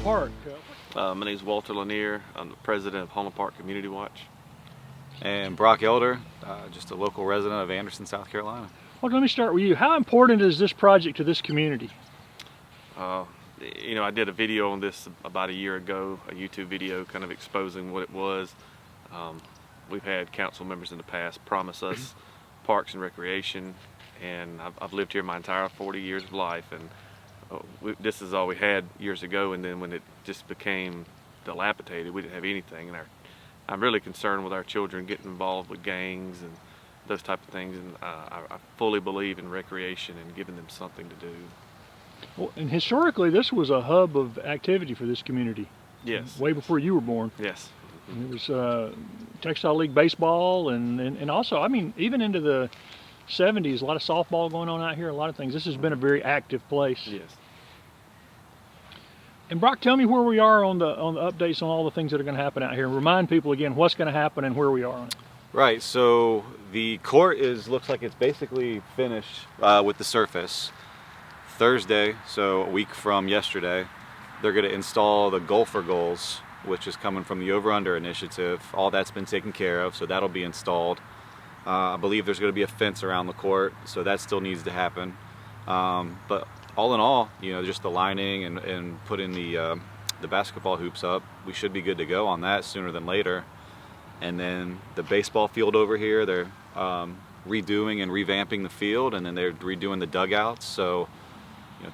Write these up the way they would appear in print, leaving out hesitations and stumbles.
Park. My name is Walter Lanier. I'm the president of Wellington Park Community Watch. And Brock Elder, just a local resident of Anderson, South Carolina. Well, let me start with you. How important is this project to this community? I did a video on this about a year ago, a YouTube video kind of exposing what it was. We've had council members in the past promise us parks and recreation, and I've lived here my entire 40 years of life, and this is all we had years ago, and then when it just became dilapidated, we didn't have anything. And I'm really concerned with our children getting involved with gangs and those type of things, and I fully believe in recreation and giving them something to do. Well, and historically, this was a hub of activity for this community. Yes. Way before you were born. Yes. And it was Textile League baseball, and also, I mean, even into the 70s, a lot of softball going on out here, a lot of things. This has been a very active place. Yes. And Brock, tell me where we are on the updates on all the things that are going to happen out here, and remind people again what's going to happen and where we are on it. Right, so the court looks like it's basically finished with the surface. Thursday, so a week from yesterday, they're going to install the golfer goals, which is coming from the Over-Under initiative. All that's been taken care of, so that'll be installed. I believe there's going to be a fence around the court, so that still needs to happen. But all in all, just the lining and putting the basketball hoops up, we should be good to go on that sooner than later. And then the baseball field over here, they're redoing and revamping the field, and then they're redoing the dugouts. So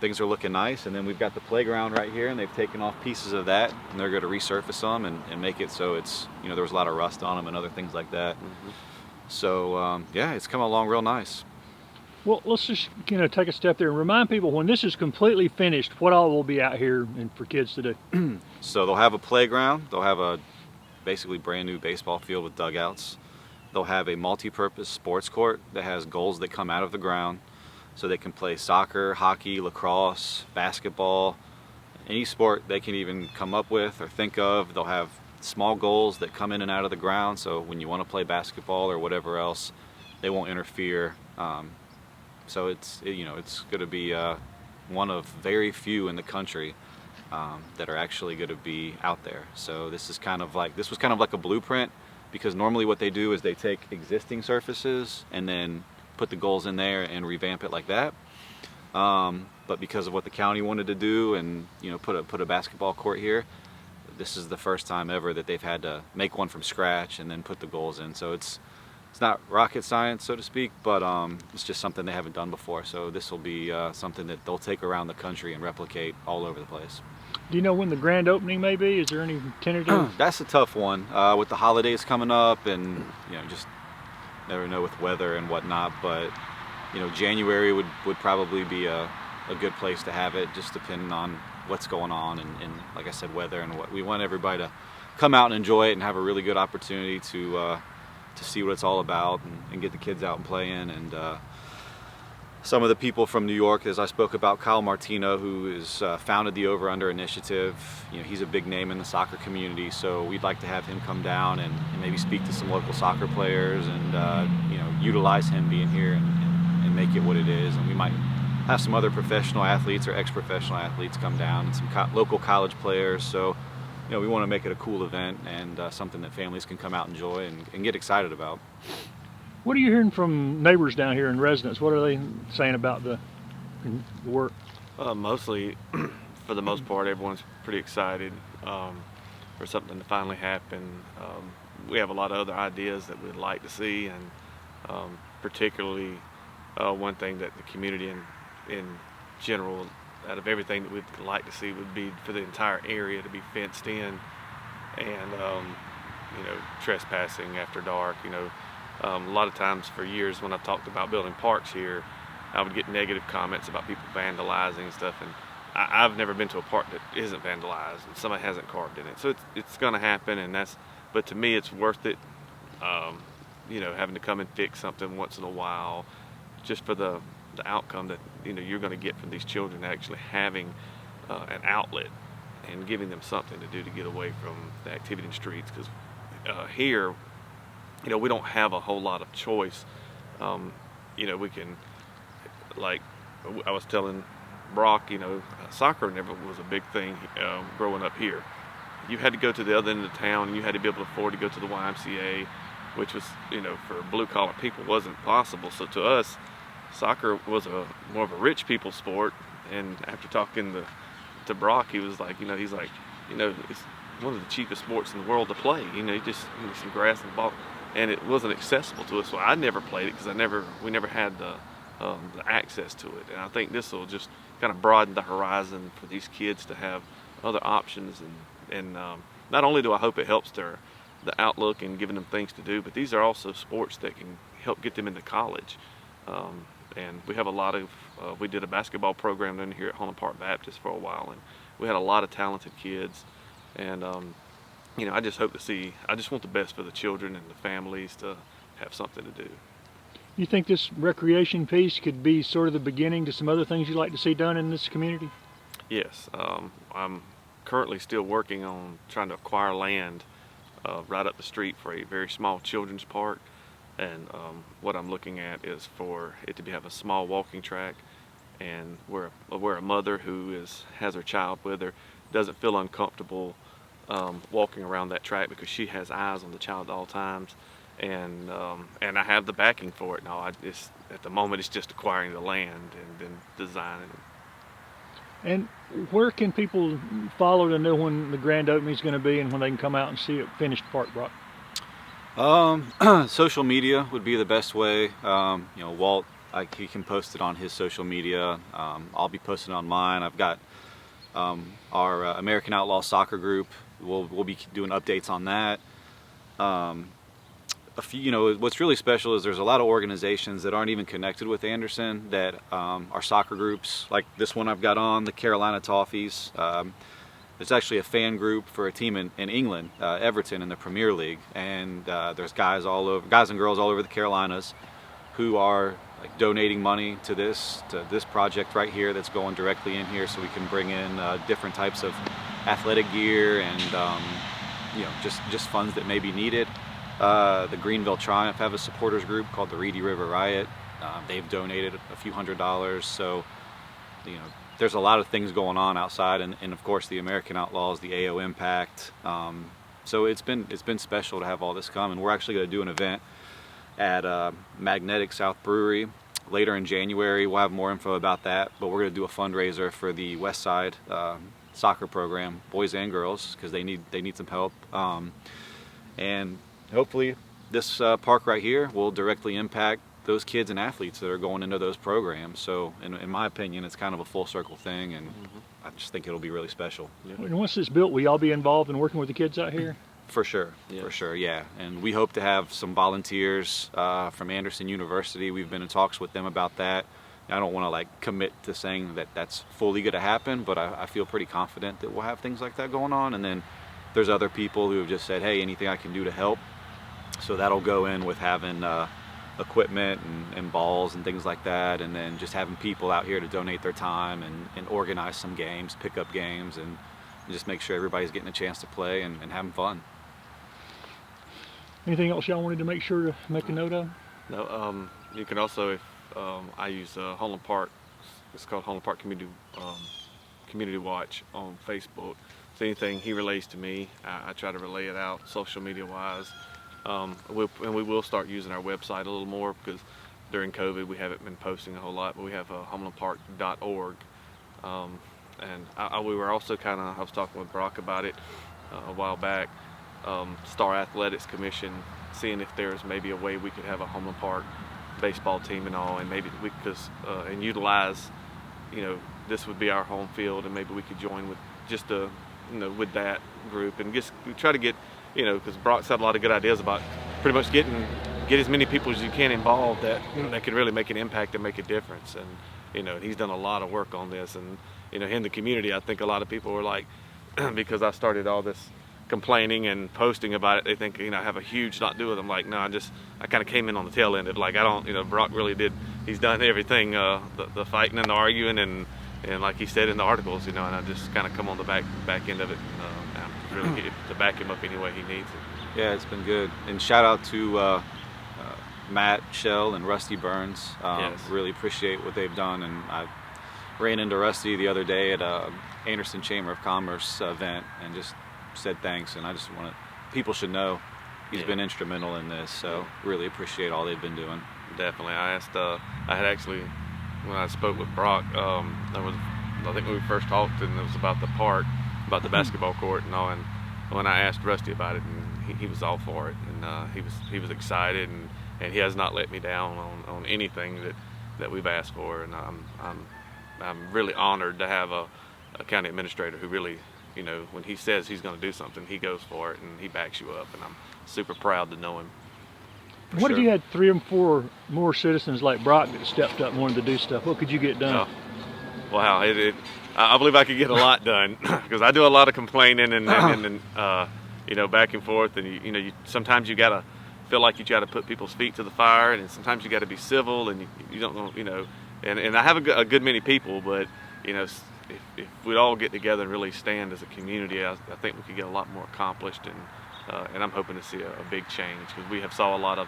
things are looking nice. And then we've got the playground right here, and they've taken off pieces of that, and they're going to resurface them and make it so it's, there was a lot of rust on them and other things like that. Mm-hmm. So yeah, it's come along real nice. Well, let's just take a step there and remind people, when this is completely finished, what all will be out here and for kids to do. So they'll have a playground. They'll have a basically brand new baseball field with dugouts. They'll have a multi-purpose sports court that has goals that come out of the ground, so they can play soccer, hockey, lacrosse, basketball, any sport they can even come up with or think of. They'll have small goals that come in and out of the ground, so when you want to play basketball or whatever else, they won't interfere. So it's going to be one of very few in the country that are actually going to be out there. So this was kind of like a blueprint, because normally what they do is they take existing surfaces and then put the goals in there and revamp it like that. But because of what the county wanted to do and put a basketball court here, this is the first time ever that they've had to make one from scratch and then put the goals in. So it's not rocket science, so to speak, but it's just something they haven't done before. So this will be something that they'll take around the country and replicate all over the place. Do you know when the grand opening may be? Is there any tentative? That's a tough one. With the holidays coming up, and just never know with weather and whatnot, but January would probably be a good place to have it, just depending on what's going on and like I said, weather and what we want everybody to come out and enjoy it and have a really good opportunity to see what it's all about and get the kids out and play in. And some of the people from New York, as I spoke about, Kyle Martino, who is founded the Over-Under initiative, he's a big name in the soccer community, so we'd like to have him come down and maybe speak to some local soccer players and utilize him being here and make it what it is. And we might have some other professional athletes or ex-professional athletes come down, and some local college players. So we want to make it a cool event and something that families can come out and enjoy and get excited about. What are you hearing from neighbors down here and residents? What are they saying about the work? Mostly, for the most part, everyone's pretty excited for something to finally happen. We have a lot of other ideas that we'd like to see, and particularly one thing that the community in general, out of everything that we'd like to see, would be for the entire area to be fenced in, and trespassing after dark. A lot of times for years when I've talked about building parks here, I would get negative comments about people vandalizing and stuff, and I've never been to a park that isn't vandalized and somebody hasn't carved in it. So it's going to happen, but to me it's worth it, having to come and fix something once in a while, just for the outcome that you're going to get from these children actually having an outlet and giving them something to do to get away from the activity in the streets. Because here, we don't have a whole lot of choice. We can, like I was telling Brock, soccer never was a big thing growing up here. You had to go to the other end of the town, and you had to be able to afford to go to the YMCA, which was, for blue-collar people wasn't possible. So to us, soccer was more of a rich people sport. And after talking to Brock, he was like, it's one of the cheapest sports in the world to play. Just some grass and ball, and it wasn't accessible to us. So I never played it because we never had the access to it. And I think this will just kind of broaden the horizon for these kids to have other options. And not only do I hope it helps the outlook and giving them things to do, but these are also sports that can help get them into college. And we have a lot of, we did a basketball program down here at Wellington Park Baptist for a while, and we had a lot of talented kids. And, I just hope to see, I just want the best for the children and the families to have something to do. You think this recreation piece could be sort of the beginning to some other things you'd like to see done in this community? Yes, I'm currently still working on trying to acquire land right up the street for a very small children's park. And what I'm looking at is for it to have a small walking track, and where a mother who has her child with her doesn't feel uncomfortable walking around that track because she has eyes on the child at all times. And I have the backing for it now. At the moment, it's just acquiring the land and then designing it. And where can people follow to know when the grand opening is going to be and when they can come out and see it finished park, Brock? Social media would be the best way. Walt, he can post it on his social media. I'll be posting on mine. I've got our American Outlaw Soccer Group. We'll be doing updates on that. What's really special is there's a lot of organizations that aren't even connected with Anderson that are soccer groups, like this one I've got on, the Carolina Toffees. There's actually a fan group for a team in England, Everton, in the Premier League, and there's guys and girls all over the Carolinas who are donating money to this project right here that's going directly in here, so we can bring in different types of athletic gear and just funds that may be needed. The Greenville Triumph have a supporters group called the Reedy River Riot. They've donated a few $100s, so there's a lot of things going on outside, and of course the American Outlaws, the AO Impact. So it's been special to have all this come, and we're actually going to do an event at Magnetic South Brewery later in January. We'll have more info about that, but we're going to do a fundraiser for the West Side soccer program, boys and girls, because they need some help. And hopefully this park right here will directly impact those kids and athletes that are going into those programs. So in my opinion, it's kind of a full circle thing, and I just think it'll be really special. Yeah. And once it's built, will y'all be involved in working with the kids out here? For sure, yeah. And we hope to have some volunteers from Anderson University. We've been in talks with them about that. I don't want to commit to saying that that's fully going to happen, but I feel pretty confident that we'll have things like that going on. And then there's other people who have just said, hey, anything I can do to help. So that'll go in with having equipment and balls and things like that, and then just having people out here to donate their time and organize some games, pick up games, and just make sure everybody's getting a chance to play and having fun. Anything else y'all wanted to make sure to make a note of? No, you can also, I use Wellington Park, it's called Wellington Park Community Watch on Facebook. So anything he relays to me, I try to relay it out social media wise. We will start using our website a little more, because during COVID we haven't been posting a whole lot, but we have WellingtonPark.org. And we were also I was talking with Brock about it a while back, Star Athletics Commission, seeing if there's maybe a way we could have a Wellington Park baseball team and all, and maybe and utilize, this would be our home field, and maybe we could join with with that group and just try to get, because Brock's had a lot of good ideas about pretty much get as many people as you can involved that could really make an impact and make a difference. And he's done a lot of work on this, and in the community, I think a lot of people were like, because I started all this complaining and posting about it, they think I have a huge lot to do with them. Like, no, I kind of came in on the tail end of Brock really did. He's done everything, the fighting and the arguing and like he said in the articles, and I just kind of come on the back end of it, and really to back him up any way he needs it. Yeah, it's been good. And shout out to Matt Shell and Rusty Burns. Yes. Really appreciate what they've done, and ran into Rusty the other day at a Anderson Chamber of Commerce event and just said thanks. And I just want to, people should know he's been instrumental in this. So really appreciate all they've been doing. Definitely. I asked, I had actually, when I spoke with Brock, I think when we first talked, and it was about the park, about the basketball court and all, and when I asked Rusty about it, and he was all for it, and he was excited, and he has not let me down on anything that we've asked for, and I'm really honored to have a county administrator who really, you know, when he says he's going to do something, he goes for it and he backs you up, and I'm super proud to know him. What if you had 3 or 4 more citizens like Brock that stepped up and wanted to do stuff? What could you get done? Wow, I believe I could get a lot done because I do a lot of complaining and you know, back and forth, and you sometimes you gotta feel like you gotta put people's feet to the fire, and sometimes you gotta be civil, and you don't know, you know, and I have a good many people, but you know, if we all get together and really stand as a community, I think we could get a lot more accomplished, and I'm hoping to see a big change because we have saw a lot of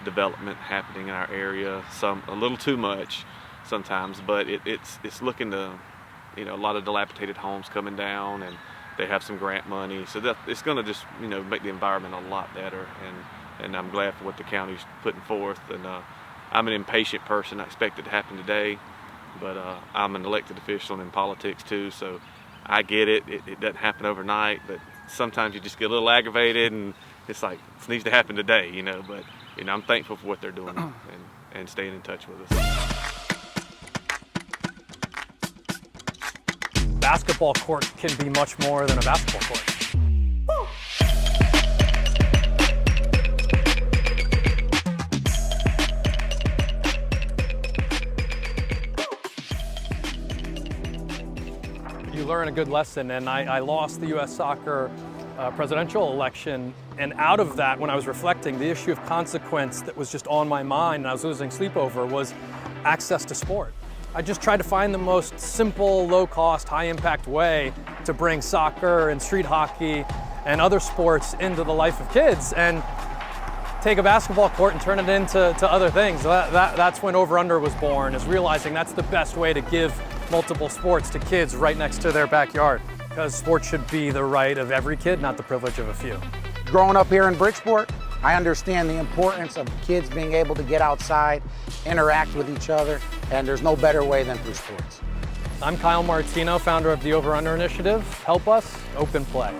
development happening in our area, a little too much sometimes, but it's looking to, you know, a lot of dilapidated homes coming down, and they have some grant money, so that it's going to just, you know, make the environment a lot better, and I'm glad for what the county's putting forth, and I'm an impatient person. I expect it to happen today, but I'm an elected official and in politics too, so I get it. It doesn't happen overnight, but sometimes you just get a little aggravated, and it's like, it needs to happen today, you know, but you know, I'm thankful for what they're doing and staying in touch with us. Basketball court can be much more than a basketball court. You learn a good lesson, and I lost the U.S. soccer presidential election, and out of that, when I was reflecting, the issue of consequence that was just on my mind and I was losing sleep over was access to sport. I just tried to find the most simple, low-cost, high-impact way to bring soccer and street hockey and other sports into the life of kids, and take a basketball court and turn it into other things. That's when Over Under was born, is realizing that's the best way to give multiple sports to kids right next to their backyard. Because sports should be the right of every kid, not the privilege of a few. Growing up here in Bridgeport, I understand the importance of kids being able to get outside, interact with each other, and there's no better way than through sports. I'm Kyle Martino, founder of the Over Under Initiative. Help us, open play.